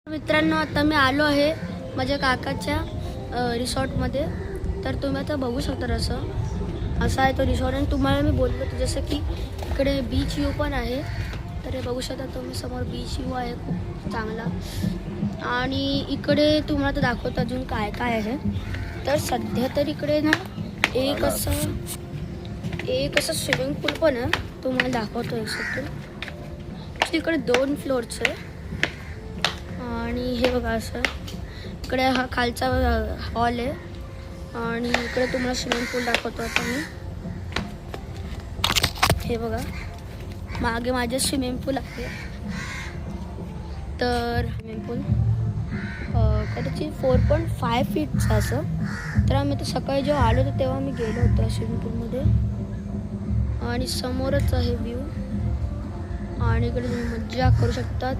मित्रांनो, आता मी आलो आहे माझ्या काकाच्या रिसॉर्टमध्ये. तर तुम्ही आता बघू शकता असा आहे तो रिसॉर्ट. आणि तुम्हाला मी बोललो होतो जसं की इकडे बीच व्ह्यू पण आहे. तर हे बघू शकता तुम्ही, समोर बीच व्ह्यू आहे खूप चांगला. आणि इकडे तुम्हाला तर दाखवतो अजून काय काय आहे. तर सध्या तर इकडे ना एक असं स्विमिंग पूल पण आहे, तुम्हाला दाखवतो एक सेकंड. इकडे 2 फ्लोअर्स आहे. आणि हे बघा असं इकडे हा खालचा हॉल आहे. आणि इकडे तुम्हाला स्विमिंग पूल दाखवतो आता मी. हे बघा मागे माझे स्विमिंग पूल आहे. तर स्विमिंग पूल कदाचित 4.5 फीटचं असं. तर आम्ही तर सकाळी जेव्हा आलो होतो तेव्हा मी गेलो होतो स्विमिंग पूलमध्ये. आणि समोरच आहे व्ह्यू. आणि इकडे तुम्ही मज्जा करू शकतात.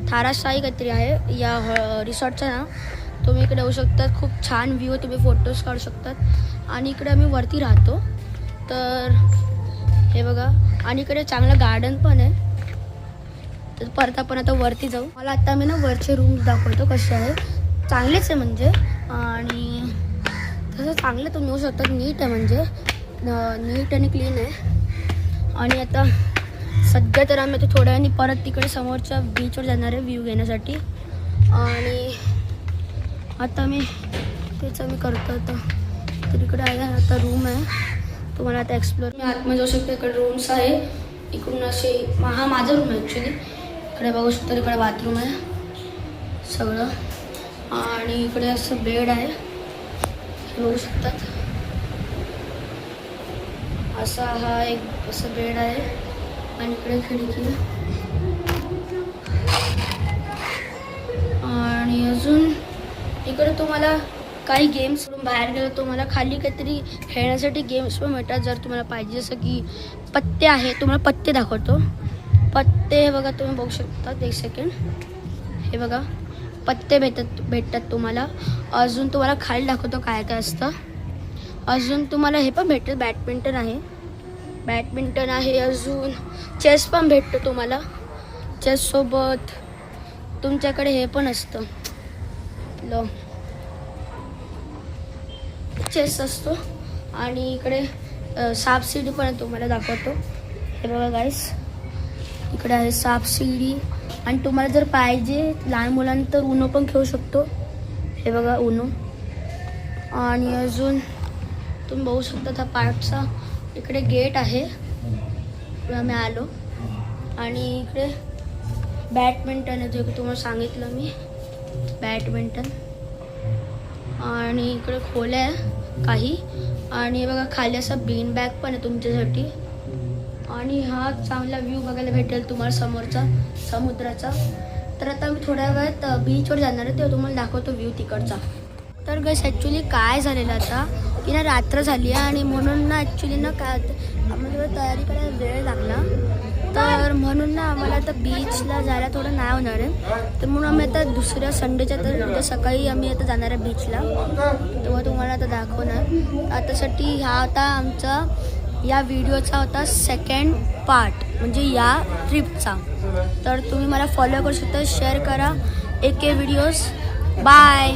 थारासाई काहीतरी आहे या रिसॉर्टचं नाव. तुम्ही इकडे येऊ शकतात. खूप छान व्ह्यू आहे, तुम्ही फोटोज काढू शकतात. आणि इकडे आम्ही वरती राहतो. तर हे बघा, आणि इकडे चांगलं गार्डन पण आहे. तर परत आपण आता वरती जाऊ. मला आता मी ना वरचे रूम्स दाखवतो कसे आहे. चांगलेच आहे म्हणजे. आणि तसं चांगलं तुम्ही येऊ शकतात. नीट आहे म्हणजे नीट आणि क्लीन आहे. आणि आता सध्या तर आम्ही आता थोड्या वेळाने परत तिकडे समोरच्या बीचवर जाणार आहे व्ह्यू घेण्यासाठी. आणि आता मी करतो आता. तर इकडे आहे आता रूम आहे, तुम्हाला आता एक्सप्लोर. मी आतमध्ये जाऊ शकतो. इकडे रूम्स आहे. इकडून असे हा माझा रूम आहे ॲक्च्युली. इकडे बघू शकतो, इकडे बाथरूम आहे सगळं. आणि इकडे असं बेड आहे, बघू शकतात. असा हा एक असं बेड आहे. आणि इकडे खिडकी. आणि अजून इकडे तुम्हाला काही गेम्स बाहेर गेलो तुम्हाला खाली काहीतरी खेळण्यासाठी गेम्स पण मिळतात जर तुम्हाला पाहिजे. जसं की पत्ते आहे, तुम्हाला पत्ते दाखवतो. पत्ते हे बघा तुम्ही बघू शकता. एक सेकंड. हे बघा पत्ते भेटतात तुम्हाला. अजून तुम्हाला खाली दाखवतो काय काय असतं. अजून तुम्हाला हे पण भेटतं, बॅडमिंटन आहे. अजून चेस पण भेटतो तुम्हाला. चेससोबत तुमच्याकडे हे पण असतं चेस असतो. आणि इकडे सापशिडी पण आहे, तुम्हाला दाखवतो. हे बघा गाईस, इकडे आहे सापशिडी. आणि तुम्हाला जर पाहिजे लहान मुलांना तर उनो पण खेळू शकतो. हे बघा उनो. आणि अजून तुम्ही बघू शकता त्या पार्कचा इकडे गेट आहे, आम्ही आलो. आणि इकडे बॅडमिंटन आहे, जे तुम्हाला सांगितलं मी, बॅडमिंटन. आणि इकडे खोल्या आहे काही. आणि बघा खाली असा बीन बॅग पण आहे तुमच्यासाठी. आणि हा चांगला व्ह्यू बघायला भेटेल तुम्हाला समोरचा समुद्राचा. तर आता मी थोड्या वेळात बीचवर जाणार आहे, तेव्हा तुम्हाला दाखवतो व्ह्यू तिकडचा. तर गैस ॲक्च्युली काय झालेलं आता की ना रात्र झाली आहे. आणि म्हणून ना ॲक्च्युली ना काय आम्हाला तयारी करायला वेळ लागला. तर म्हणून ना आम्हाला आता बीचला जायला थोडं नाही होणार आहे. तर म्हणून आम्ही आता दुसऱ्या संडेच्या तर उद्या सकाळी आम्ही आता जाणार आहे बीचला. तेव्हा तुम्हाला आता दाखवणार. आतासाठी हा आता आमचा या व्हिडिओचा होता सेकंड पार्ट म्हणजे या ट्रिपचा. तर तुम्ही मला फॉलो करू शकता, शेअर करा एक व्हिडिओज. बाय.